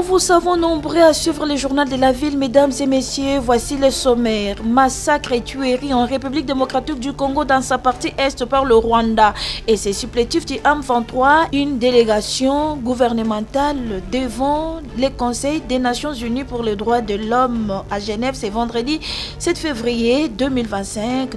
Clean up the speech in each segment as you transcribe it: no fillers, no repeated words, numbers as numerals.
Nous vous savons nombreux à suivre le journal de la ville, mesdames et messieurs. Voici les sommaires. Massacre et tuerie en République démocratique du Congo dans sa partie est par le Rwanda. Et ses supplétifs du M23, une délégation gouvernementale devant les conseils des Nations Unies pour les droits de l'homme à Genève. C'est vendredi 7 février 2025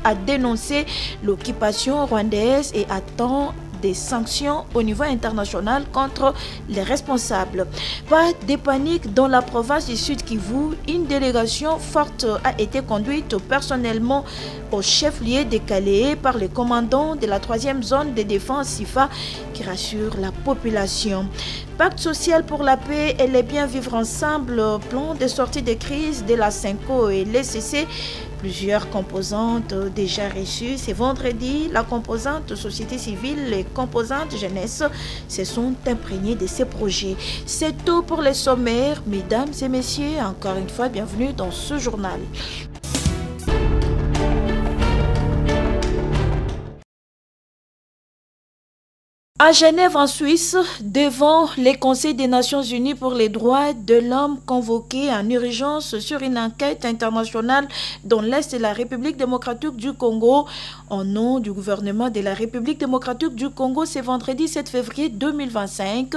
a dénoncé l'occupation rwandaise et attend des sanctions au niveau international contre les responsables. Pas de panique dans la province du Sud Kivu. Une délégation forte a été conduite personnellement au chef-lieu de Calais par le commandant de la 3e zone de défense SIFA qui rassure la population. Pacte social pour la paix et les biens vivre ensemble, plan de sortie de crise de la CENCO et l'ECC. Plusieurs composantes déjà reçues. C'est vendredi, la composante société civile et composante jeunesse se sont imprégnées de ces projets. C'est tout pour les sommaires. Mesdames et messieurs, encore une fois, bienvenue dans ce journal. À Genève, en Suisse, devant les conseils des Nations Unies pour les droits de l'homme convoqués en urgence sur une enquête internationale dans l'Est de la République démocratique du Congo, au nom du gouvernement de la République démocratique du Congo, c'est vendredi 7 février 2025,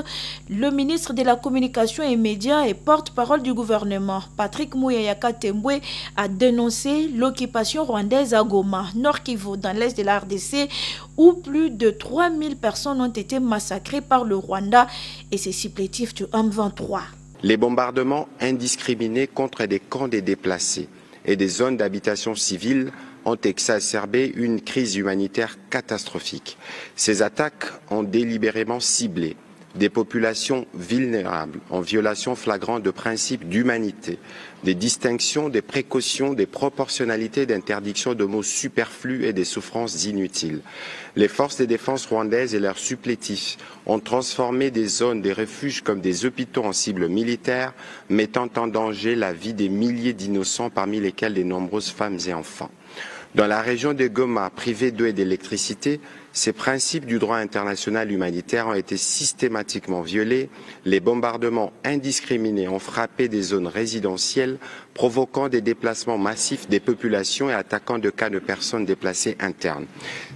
le ministre de la Communication et Médias et porte-parole du gouvernement, Patrick Muyaya Tembwe, a dénoncé l'occupation rwandaise à Goma, Nord Kivu, dans l'Est de la RDC, où plus de 3000 personnes ont été massacrées par le Rwanda et ses supplétifs du M23. Les bombardements indiscriminés contre des camps des déplacés et des zones d'habitation civile ont exacerbé une crise humanitaire catastrophique. Ces attaques ont délibérément ciblé des populations vulnérables en violation flagrante de principes d'humanité, des distinctions, des précautions, des proportionnalités, d'interdictions de mots superflus et des souffrances inutiles. Les forces de défense rwandaises et leurs supplétifs ont transformé des zones des refuges comme des hôpitaux en cibles militaires, mettant en danger la vie des milliers d'innocents, parmi lesquels de nombreuses femmes et enfants. Dans la région de Goma, privée d'eau et d'électricité, ces principes du droit international humanitaire ont été systématiquement violés. Les bombardements indiscriminés ont frappé des zones résidentielles, provoquant des déplacements massifs des populations et attaquant de cas de personnes déplacées internes.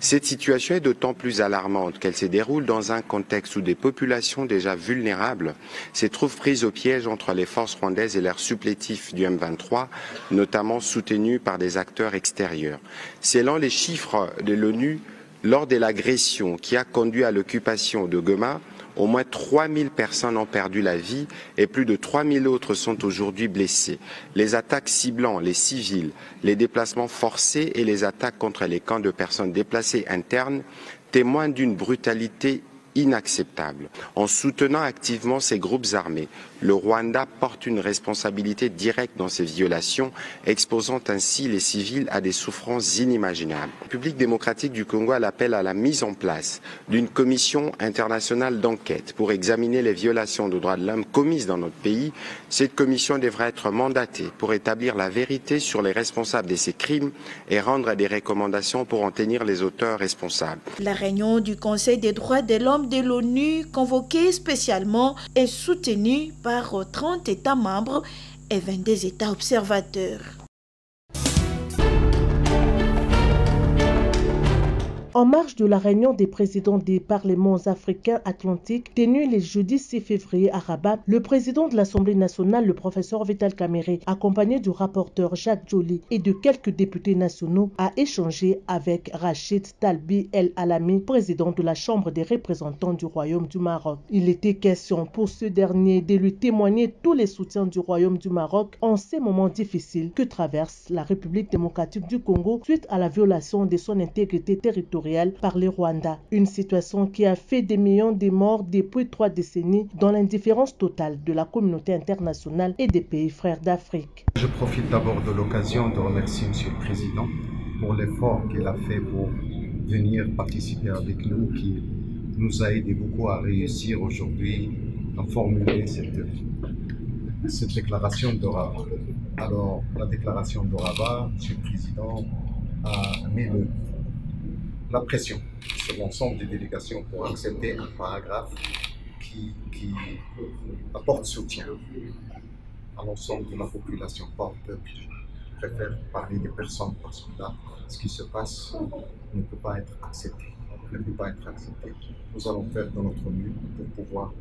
Cette situation est d'autant plus alarmante qu'elle se déroule dans un contexte où des populations déjà vulnérables se trouvent prises au piège entre les forces rwandaises et leurs supplétifs du M23, notamment soutenus par des acteurs extérieurs. Selon les chiffres de l'ONU, lors de l'agression qui a conduit à l'occupation de Goma, au moins 3000 personnes ont perdu la vie et plus de 3000 autres sont aujourd'hui blessées. Les attaques ciblant les civils, les déplacements forcés et les attaques contre les camps de personnes déplacées internes témoignent d'une brutalité inacceptable. En soutenant activement ces groupes armés, le Rwanda porte une responsabilité directe dans ces violations, exposant ainsi les civils à des souffrances inimaginables. La République démocratique du Congo appelle à la mise en place d'une commission internationale d'enquête pour examiner les violations de droits de l'homme commises dans notre pays. Cette commission devrait être mandatée pour établir la vérité sur les responsables de ces crimes et rendre des recommandations pour en tenir les auteurs responsables. La réunion du Conseil des droits de l'homme de l'ONU, convoquée spécialement, est soutenue par 30 États membres et 22 États observateurs. En marge de la réunion des présidents des parlements africains atlantiques tenue le jeudi 6 février à Rabat, le président de l'Assemblée nationale, le professeur Vital Kamerhe, accompagné du rapporteur Jacques Joly et de quelques députés nationaux, a échangé avec Rachid Talbi El Alami, président de la Chambre des représentants du Royaume du Maroc. Il était question pour ce dernier de lui témoigner tous les soutiens du Royaume du Maroc en ces moments difficiles que traverse la République démocratique du Congo suite à la violation de son intégrité territoriale par le Rwanda. Une situation qui a fait des millions de morts depuis 3 décennies dans l'indifférence totale de la communauté internationale et des pays frères d'Afrique. Je profite d'abord de l'occasion de remercier M. le Président pour l'effort qu'il a fait pour venir participer avec nous, qui nous a aidé beaucoup à réussir aujourd'hui à formuler cette déclaration de Rabat. Alors, la déclaration de Rabat, M. le Président a mis la pression sur l'ensemble des délégations pour accepter un paragraphe qui apporte soutien à l'ensemble de la population porte. Je préfère parler des personnes parce que là, ce qui se passe ne peut pas être accepté. Nous allons faire de notre mieux pour pouvoir,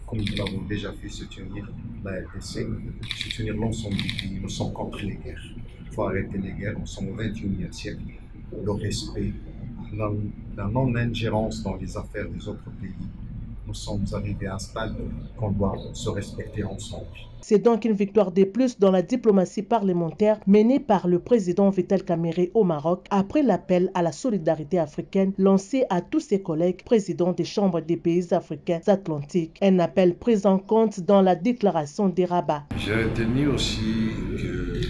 comme nous l'avons déjà fait, soutenir la RDC, soutenir l'ensemble du pays. Nous sommes contre les guerres. Il faut arrêter les guerres. Nous sommes au XXIe siècle. Le respect, la non-ingérence dans les affaires des autres pays. Nous sommes arrivés à un stade qu'on doit se respecter ensemble. C'est donc une victoire de plus dans la diplomatie parlementaire menée par le président Vital Kamerhe au Maroc après l'appel à la solidarité africaine lancé à tous ses collègues présidents des chambres des pays africains atlantiques. Un appel pris en compte dans la déclaration des Rabat. J'ai retenu aussi que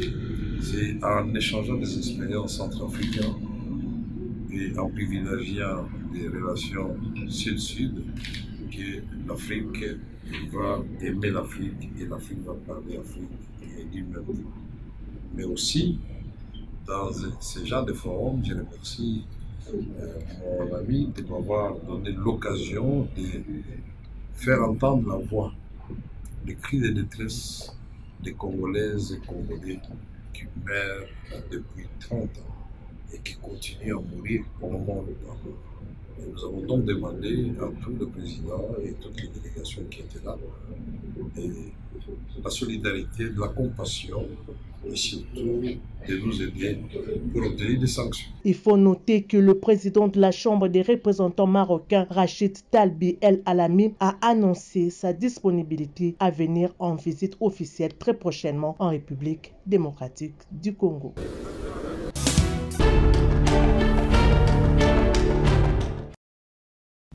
c'est en échangeant des expériences entre Africains et en privilégiant des relations sud-sud que l'Afrique va aimer l'Afrique et l'Afrique va parler Afrique et du même. Mais aussi, dans ce genre de forum, je remercie mon ami de m'avoir donné l'occasion de faire entendre la voix, le cri de détresse des Congolaises et Congolais qui meurent depuis 30 ans et qui continuent à mourir au moment où nous parlons. Nous avons donc demandé à tout le président et toutes les délégations qui étaient là la solidarité, de la compassion et surtout de nous aider pour obtenir des sanctions. Il faut noter que le président de la Chambre des représentants marocains, Rachid Talbi El Alami, a annoncé sa disponibilité à venir en visite officielle très prochainement en République démocratique du Congo.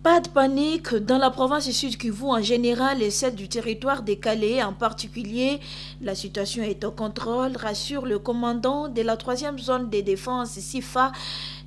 Pas de panique dans la province du Sud Kivu en général et celle du territoire des Calais en particulier. La situation est au contrôle, rassure le commandant de la 3e zone de défense SIFA,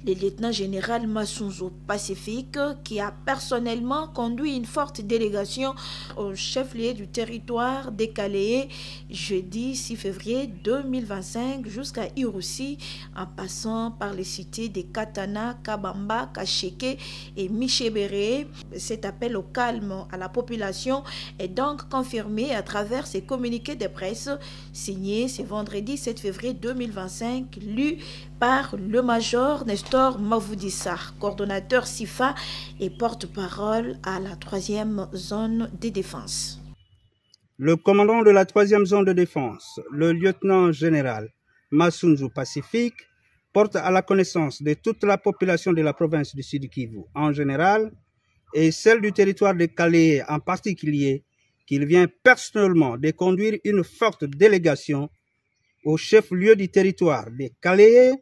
le lieutenant-général Massunzo Pacifique, qui a personnellement conduit une forte délégation au chef-lieu du territoire des Calais jeudi 6 février 2025 jusqu'à Iroussi en passant par les cités de Katana, Kabamba, Kacheke et Michébéré. Cet appel au calme à la population est donc confirmé à travers ces communiqués de presse signés ce vendredi 7 février 2025, lus par le major Nestor Mavoudissa, coordonnateur SIFA et porte-parole à la 3e zone de défense. Le commandant de la 3e zone de défense, le lieutenant-général Massunzo Pacifique, porte à la connaissance de toute la population de la province du Sud Kivu en général et celle du territoire de Calais en particulier qu'il vient personnellement de conduire une forte délégation au chef-lieu du territoire de Calais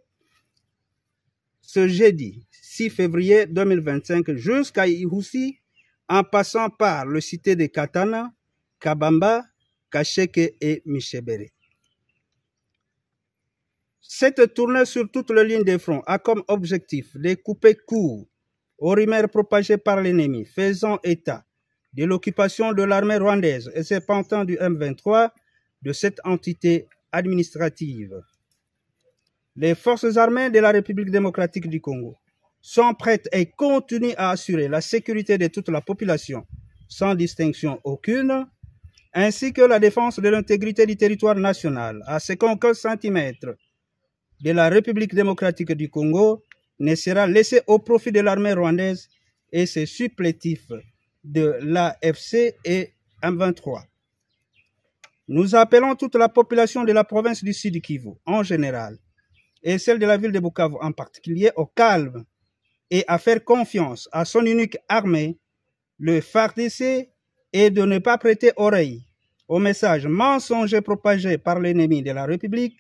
ce jeudi 6 février 2025 jusqu'à Iroussi en passant par le cité de Katana, Kabamba, Kacheke et Michébéré. Cette tournée sur toute la ligne de front a comme objectif de couper court aux rumeurs propagées par l'ennemi faisant état de l'occupation de l'armée rwandaise et ses pantins du M23 de cette entité administrative. Les forces armées de la République démocratique du Congo sont prêtes et continuent à assurer la sécurité de toute la population sans distinction aucune, ainsi que la défense de l'intégrité du territoire national à ce qu'aucun centimètre de la République démocratique du Congo ne sera laissé au profit de l'armée rwandaise et ses supplétifs de l'AFC et M23. Nous appelons toute la population de la province du Sud Kivu en général et celle de la ville de Bukavu en particulier au calme et à faire confiance à son unique armée, le FARDC, et de ne pas prêter oreille aux messages mensongers propagés par l'ennemi de la République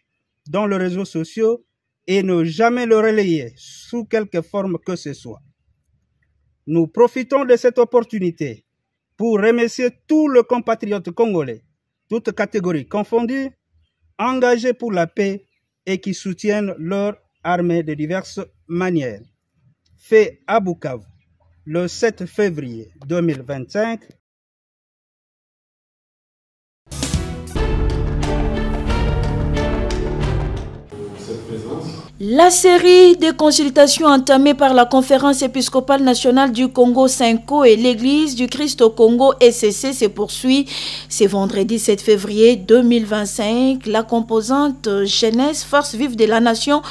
dans les réseaux sociaux et ne jamais le relayer sous quelque forme que ce soit. Nous profitons de cette opportunité pour remercier tous les compatriotes congolais, toutes catégories confondues, engagés pour la paix et qui soutiennent leur armée de diverses manières. Fait à Bukavu, le 7 février 2025. La série de consultations entamées par la Conférence épiscopale nationale du Congo (CENCO) et l'Église du Christ au Congo (ECC) se poursuit. C'est vendredi 7 février 2025. La composante jeunesse, force vive de la nation,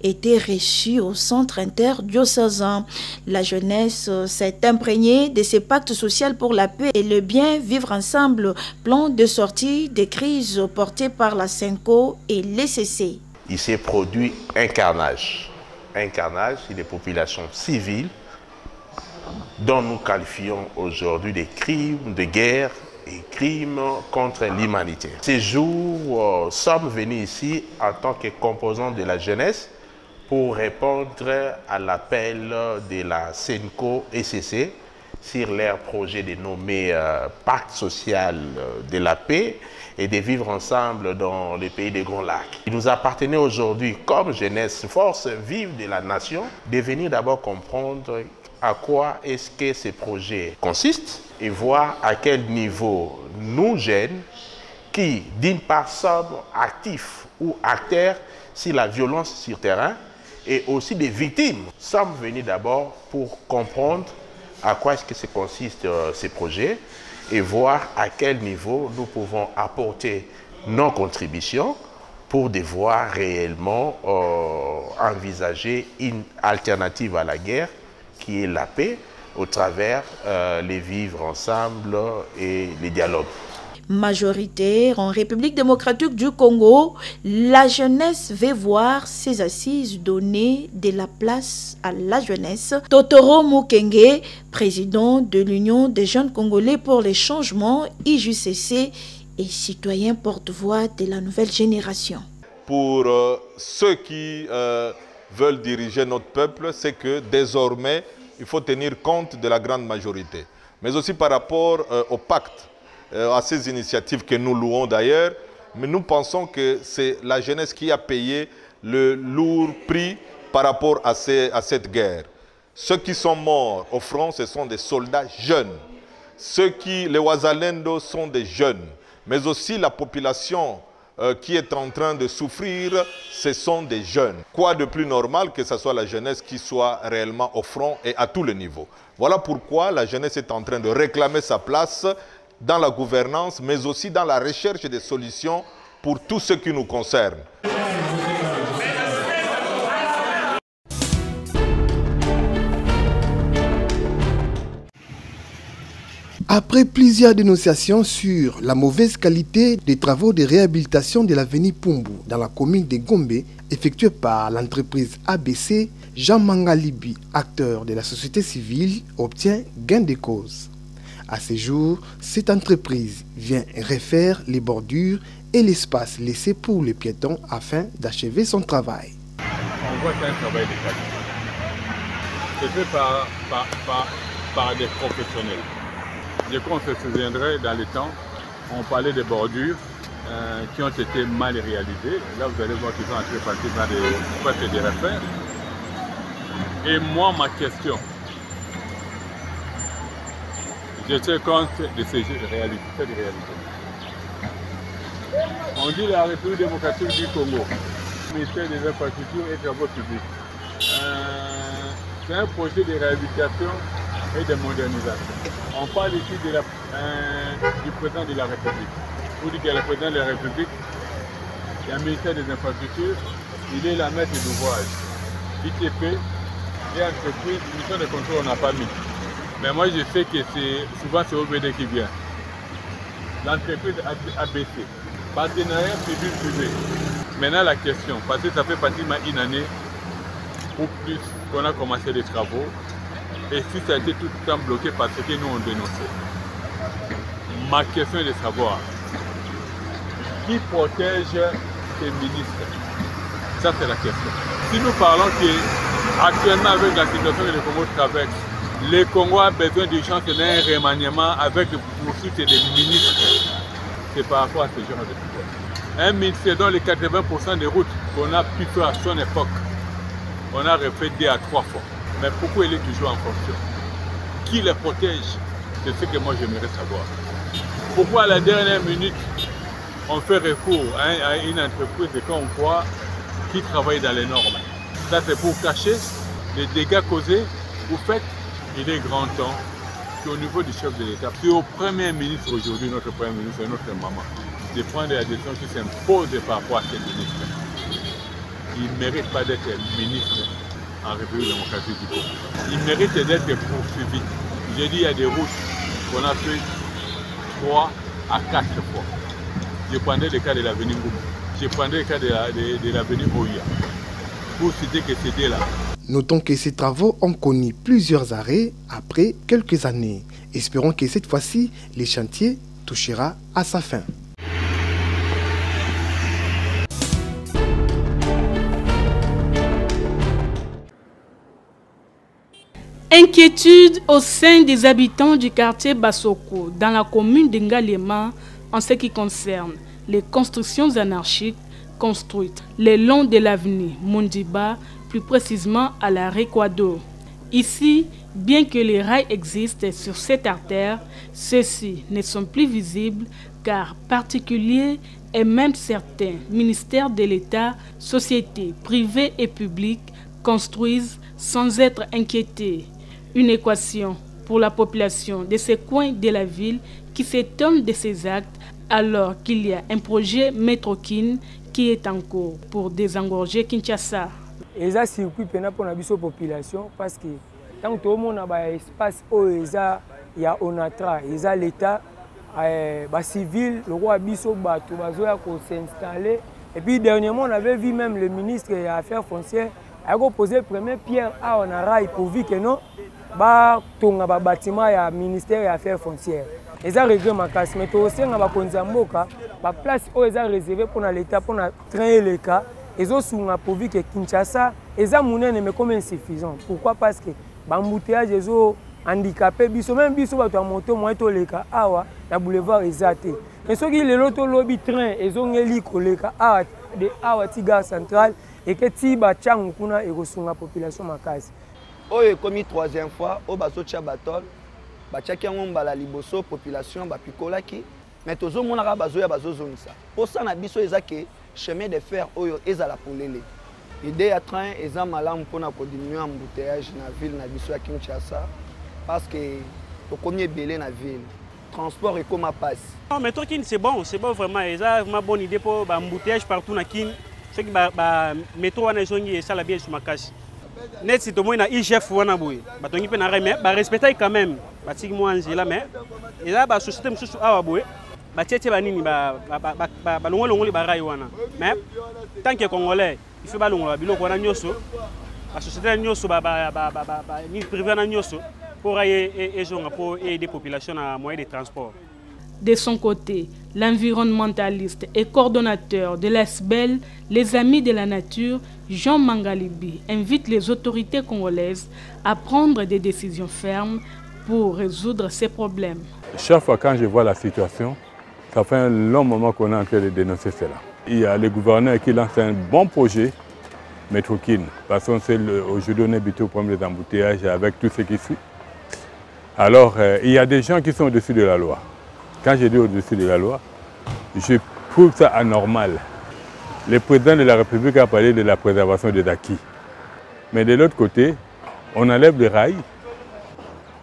était reçue au centre interdiocésain. La jeunesse s'est imprégnée de ces pactes sociaux pour la paix et le bien vivre ensemble, plan de sortie des crises portés par la CENCO et l'ECC. Il s'est produit un carnage sur les populations civiles dont nous qualifions aujourd'hui des crimes de guerre et crimes contre l'humanité. Ces jours, sommes venus ici en tant que composants de la jeunesse pour répondre à l'appel de la CENCO-ECC sur leur projet dénommé Pacte social de la paix et de vivre ensemble dans les pays des Grands Lacs. Il nous appartenait aujourd'hui, comme jeunesse, force vive de la nation, de venir d'abord comprendre à quoi est-ce que ces projets consistent et voir à quel niveau nous, jeunes, qui d'une part sommes actifs ou acteurs sur la violence sur terrain et aussi des victimes, sommes venus d'abord pour comprendre à quoi est-ce que se consistent ces projets et voir à quel niveau nous pouvons apporter nos contributions pour devoir réellement envisager une alternative à la guerre qui est la paix au travers les vivre ensemble et les dialogues. Majoritaire en République démocratique du Congo, la jeunesse veut voir ses assises donner de la place à la jeunesse. Totoro Mukenge, président de l'Union des jeunes congolais pour les changements, IJCC, et citoyen porte-voix de la nouvelle génération. Pour ceux qui veulent diriger notre peuple, c'est que désormais, il faut tenir compte de la grande majorité. Mais aussi par rapport au pacte, à ces initiatives que nous louons d'ailleurs, mais nous pensons que c'est la jeunesse qui a payé le lourd prix par rapport à cette guerre. Ceux qui sont morts au front, ce sont des soldats jeunes. Les Wazalendo sont des jeunes, mais aussi la population qui est en train de souffrir, ce sont des jeunes. Quoi de plus normal que ce soit la jeunesse qui soit réellement au front et à tous les niveaux. Voilà pourquoi la jeunesse est en train de réclamer sa place dans la gouvernance, mais aussi dans la recherche des solutions pour tout ce qui nous concerne. Après plusieurs dénonciations sur la mauvaise qualité des travaux de réhabilitation de l'avenue Pumbu dans la commune de Gombe, effectués par l'entreprise ABC, Jean Mangalibi, acteur de la société civile, obtient gain de cause. À ce jour, cette entreprise vient refaire les bordures et l'espace laissé pour les piétons afin d'achever son travail. On voit que c'est un travail de qualité. C'est fait par des professionnels. Je crois qu'on se souviendrait dans le temps, on parlait des bordures qui ont été mal réalisées. Là, vous allez voir qu'ils sont en train de passer dans des refaire. Et moi, ma question, je suis contre de ces réalités. On dit la République démocratique du Congo, le ministère des infrastructures et des travaux publics. C'est un projet de réhabilitation et de modernisation. On parle ici du président de la République. Vous dites qu'il y a le président de la République, il y a le ministère des infrastructures, il est la maître d'ouvrage. ITP et entreprise, mission de contrôle, on n'a pas mis. Mais moi, je sais que souvent c'est OBD qui vient. L'entreprise ABC, partenariat public-privé. Maintenant, la question, parce que ça fait pratiquement une année ou plus qu'on a commencé les travaux, et si ça a été tout le temps bloqué parce que nous, on dénonçait. Ma question est de savoir, qui protège ces ministres? Ça, c'est la question. Si nous parlons qu'actuellement, avec la situation que le Congo traverse, le Congo a besoin d'urgence d'un remaniement avec le poursuite des ministres. C'est par rapport à ce genre de choses. Un ministère dont les 80% des routes qu'on a pu faire à son époque, on a refait 2 à 3 fois. Mais pourquoi il est toujours en fonction? Qui les protège? C'est ce que moi j'aimerais savoir. Pourquoi à la dernière minute, on fait recours à une entreprise de convoi qui travaille dans les normes? Ça c'est pour cacher les dégâts causés. Vous faites, il est grand temps qu'au niveau du chef de l'État, c'est au Premier ministre aujourd'hui, notre Premier ministre et notre maman, de prendre la décision qui s'impose par rapport à ces ministres. Il ne mérite pas d'être ministre en République démocratique du Congo. Il mérite d'être poursuivi. J'ai dit il y a des routes qu'on a fait 3 à 4 fois. Je prendrai le cas de l'avenue Ngoum. Je prendrai le cas de l'avenue Oya. Pour citer que c'était là. Notons que ces travaux ont connu plusieurs arrêts après quelques années. Espérons que cette fois-ci, les chantiers touchera à sa fin. Inquiétude au sein des habitants du quartier Bassoko, dans la commune de Ngalema, en ce qui concerne les constructions anarchiques construites le long de l'avenue Mondiba, plus précisément à la Réquado. Ici, bien que les rails existent sur cette artère, ceux-ci ne sont plus visibles car particuliers et même certains ministères de l'État, sociétés privées et publiques construisent sans être inquiétés. Une équation pour la population de ces coins de la ville qui s'étonne de ces actes alors qu'il y a un projet Métrokin qui est en cours pour désengorger Kinshasa. Et ça circuit pour la population parce que tant que tout le monde a un espace où il y a ONATRA, il y a l'État, les civils, le roi Bisso Batou, s'installer. Et puis dernièrement, on avait vu même le ministre des Affaires foncières a posé la première pierre à ONARA pourvu que non, le bâtiment du ministère des Affaires foncières. Et ça regrette ma casse. Mais aussi, on a la place où ils ont réservé pour l'État pour traiter les cas. Ils ont pourvu que Kinshasa, ils ont monnaie comme insuffisant. Pourquoi? Parce que l'embouteillage, ils ont handicapé. Même si ils ont monté moins tôt les cas, le boulevard est zaté. Mais ceux qui ont lobby train, ils ont les cas de Gare centrale et que Tiba Chang kuna et la population makasi. Oh, est commis troisième fois, au baso Tchabatol, Bachaki la liboso population bapikolaki. Mais tous les gens bazo ya bazo zonisa. Pour ça na biso ezake chemin de fer oyo ezala polele. Idée ya train eza malamu pour na diminuer embouteillage na ville na biso ya Kinshasa parce que to komi belé na ville. Transport et comme passe. Non mais Tokin c'est bon vraiment, eza vraiment bonne idée pour embouteillage partout na Kin. Ce qui ba métro wana zongi et ça la bien sur makasi. Net si to mo na IGF wana boy. Ba tongi pe na mais ba respecter quand même. Ba tigi mo anzela mais et là ba société mususu awa boy. Ba tete ba nini ba longolongoli ba rai wana. Mais tant que congolais, il faut ba longola biloko wana nyoso. Ba société nyoso ni privé na nyoso pour pour aider des populations à moyen de transport. De son côté, l'environnementaliste et coordonnateur de l'ASBEL, les Amis de la Nature, Jean Mangalibi, invite les autorités congolaises à prendre des décisions fermes pour résoudre ces problèmes. Chaque fois quand je vois la situation, ça fait un long moment qu'on est en train de dénoncer cela. Il y a le gouverneur qui lance un bon projet, Métrokin, parce qu'on sait aujourd'hui on est habitué au problème des embouteillages avec tout ce qui suit. Alors, il y a des gens qui sont au-dessus de la loi. Quand je dis au-dessus de la loi, je trouve ça anormal. Le président de la République a parlé de la préservation des acquis. Mais de l'autre côté, on enlève les rails.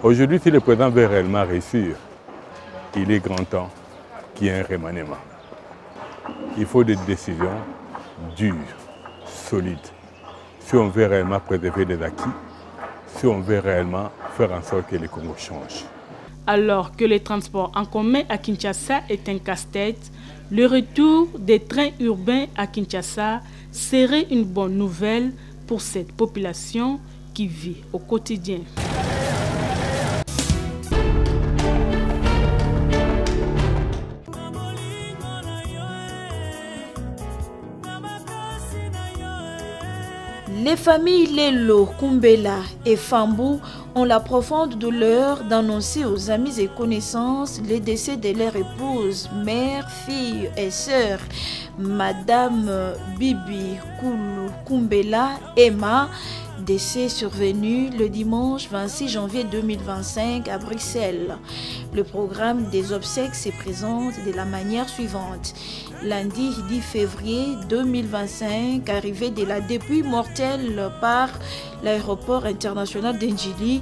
Aujourd'hui, si le président veut réellement réussir, il est grand temps qu'il y ait un remaniement. Il faut des décisions dures, solides. Si on veut réellement préserver des acquis, si on veut réellement faire en sorte que le Congo change. Alors que le transport en commun à Kinshasa est un casse-tête, le retour des trains urbains à Kinshasa serait une bonne nouvelle pour cette population qui vit au quotidien. Les familles Lelo, Kumbela et Fambou ont la profonde douleur d'annoncer aux amis et connaissances les décès de leur épouse, mère, fille et sœur, Madame Bibi Koulou Kumbela Emma, décès survenu le dimanche 26 janvier 2025 à Bruxelles. Le programme des obsèques se présente de la manière suivante. Lundi 10 février 2025, arrivée de la dépouille mortelle par l'aéroport international d'Ndjili.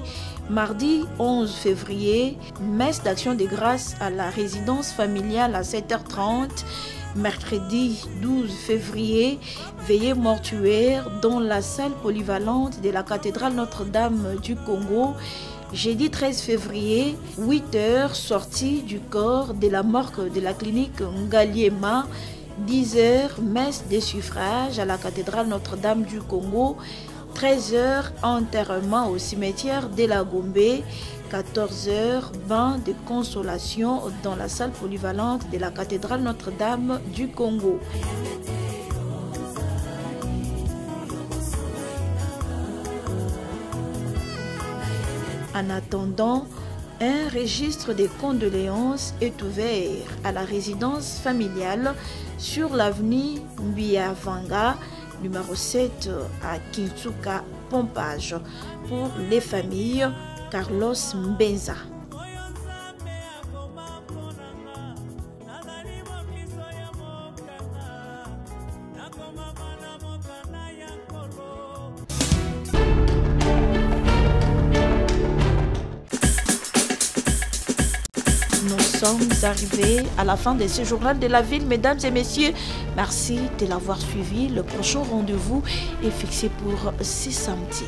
Mardi 11 février, messe d'action de grâce à la résidence familiale à 7h30. Mercredi 12 février, veillée mortuaire dans la salle polyvalente de la cathédrale Notre-Dame du Congo. Jeudi 13 février, 8h, sortie du corps de la morgue de la clinique Ngaliema. 10h, messe des suffrages à la cathédrale Notre-Dame du Congo. 13h, enterrement au cimetière de la Gombe. 14h, bain de consolation dans la salle polyvalente de la cathédrale Notre-Dame du Congo. En attendant, un registre de condoléances est ouvert à la résidence familiale sur l'avenue Mbiavanga, numéro 7 à Kinsuka, Pompage, pour les familles Carlos Mbenza. Nous sommes arrivés à la fin de ce journal de la ville, mesdames et messieurs. Merci de l'avoir suivi. Le prochain rendez-vous est fixé pour ce samedi.